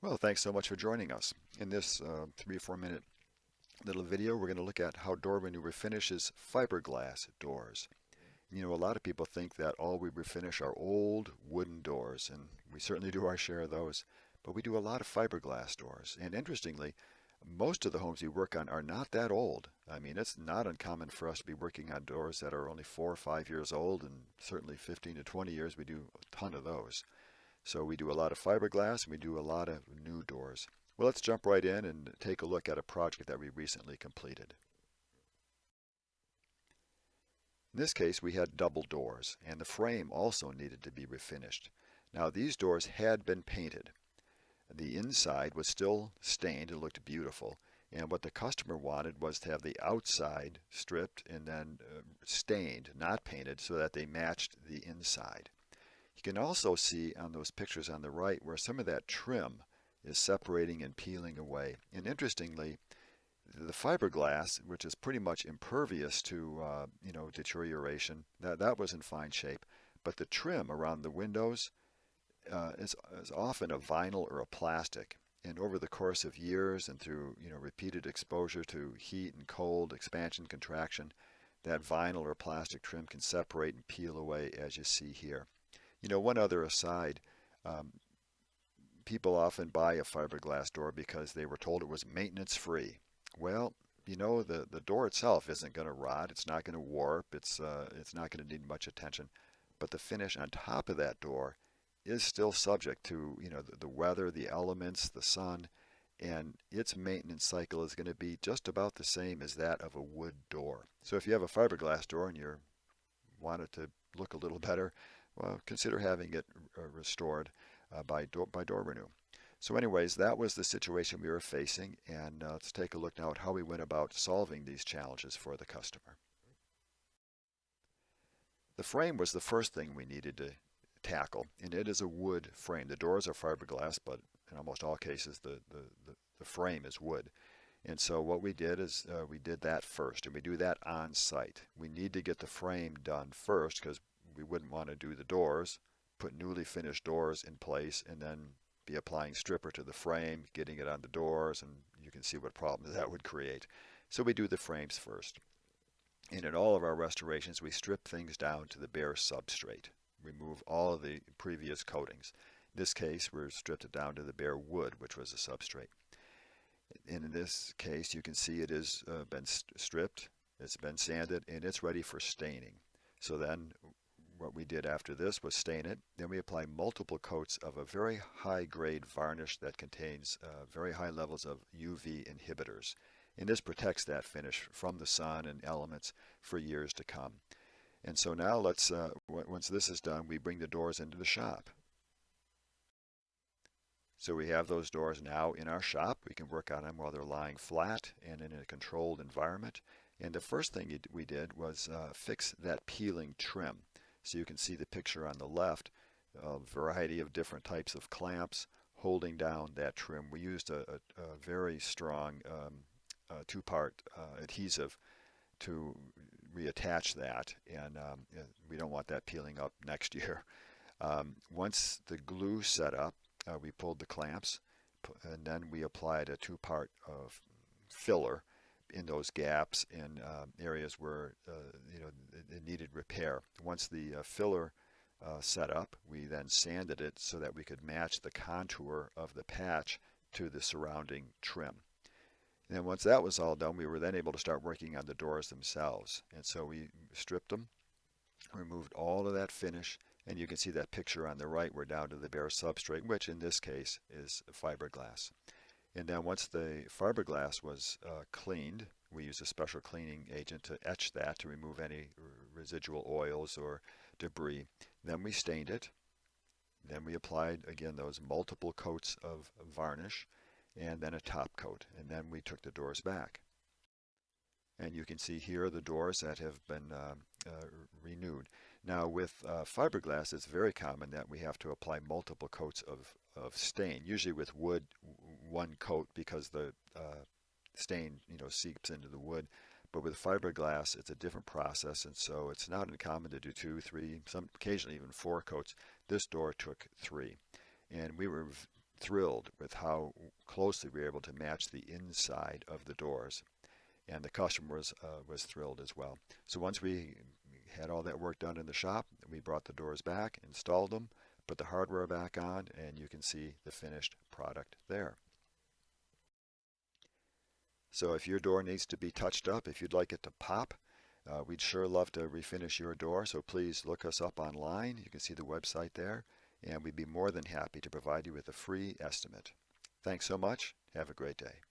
Well, thanks so much for joining us. In this 3 or 4 minute little video, we're going to look at how door maneuver finishes fiberglass doors. You know, a lot of people think that all we refinish are old wooden doors, and we certainly do our share of those, but we do a lot of fiberglass doors. And interestingly, most of the homes we work on are not that old. I mean, it's not uncommon for us to be working on doors that are only 4 or 5 years old, and certainly 15 to 20 years, we do a ton of those. So we do a lot of fiberglass and we do a lot of new doors. Well, let's jump right in and take a look at a project that we recently completed. In this case, we had double doors, and the frame also needed to be refinished. Now, these doors had been painted. The inside was still stained, it looked beautiful, and what the customer wanted was to have the outside stripped and then stained, not painted, so that they matched the inside. You can also see on those pictures on the right where some of that trim is separating and peeling away. And interestingly, the fiberglass, which is pretty much impervious to deterioration, that was in fine shape. But the trim around the windows is often a vinyl or a plastic. And over the course of years and through repeated exposure to heat and cold, expansion, contraction, that vinyl or plastic trim can separate and peel away as you see here. You know, one other aside, um, people often buy a fiberglass door because they were told it was maintenance free. Well, the door itself isn't going to rot, it's not going to warp, it's not going to need much attention, but the finish on top of that door is still subject to, the weather, the elements, the sun, and its maintenance cycle is going to be just about the same as that of a wood door. So if you have a fiberglass door and you want it to look a little better, well, consider having it restored by door renew. So, anyways, that was the situation we were facing, and let's take a look now at how we went about solving these challenges for the customer. The frame was the first thing we needed to tackle, and it is a wood frame. The doors are fiberglass, but in almost all cases, the frame is wood. And so what we did is we did that first, and we do that on site. We need to get the frame done first because we wouldn't want to do the doors, put newly finished doors in place, and then be applying stripper to the frame, getting it on the doors, and you can see what problems that would create. So we do the frames first. And in all of our restorations, we strip things down to the bare substrate, remove all of the previous coatings. In this case, we're stripped it down to the bare wood, which was the substrate. In this case, you can see it has been stripped, it's been sanded, and it's ready for staining. So then what we did after this was stain it. Then we apply multiple coats of a very high grade varnish that contains very high levels of UV inhibitors. And this protects that finish from the sun and elements for years to come. And so now once this is done, we bring the doors into the shop. So we have those doors now in our shop. We can work on them while they're lying flat and in a controlled environment. And the first thing we did was fix that peeling trim. So you can see the picture on the left, a variety of different types of clamps holding down that trim. We used a very strong two-part adhesive to reattach that, and we don't want that peeling up next year. Once the glue set up, we pulled the clamps, and then we applied a two-part filler in those gaps in areas where it needed repair. Once the filler set up, we then sanded it so that we could match the contour of the patch to the surrounding trim. And once that was all done, we were then able to start working on the doors themselves. And so we stripped them, removed all of that finish, and you can see that picture on the right. We're down to the bare substrate, which in this case is fiberglass. And then once the fiberglass was cleaned, we used a special cleaning agent to etch that to remove any residual oils or debris. Then we stained it. Then we applied, again, those multiple coats of varnish and then a top coat. And then we took the doors back. And you can see here the doors that have been renewed. Now with fiberglass, it's very common that we have to apply multiple coats of stain, usually with wood, one coat because the stain seeps into the wood. But with fiberglass, it's a different process, and so it's not uncommon to do two, three, some occasionally even four coats. This door took three, and we were thrilled with how closely we were able to match the inside of the doors, and the customer was thrilled as well. So once we had all that work done in the shop, we brought the doors back, installed them, put the hardware back on, and you can see the finished product there. So if your door needs to be touched up, if you'd like it to pop, we'd sure love to refinish your door. So please look us up online. You can see the website there, and we'd be more than happy to provide you with a free estimate. Thanks so much. Have a great day.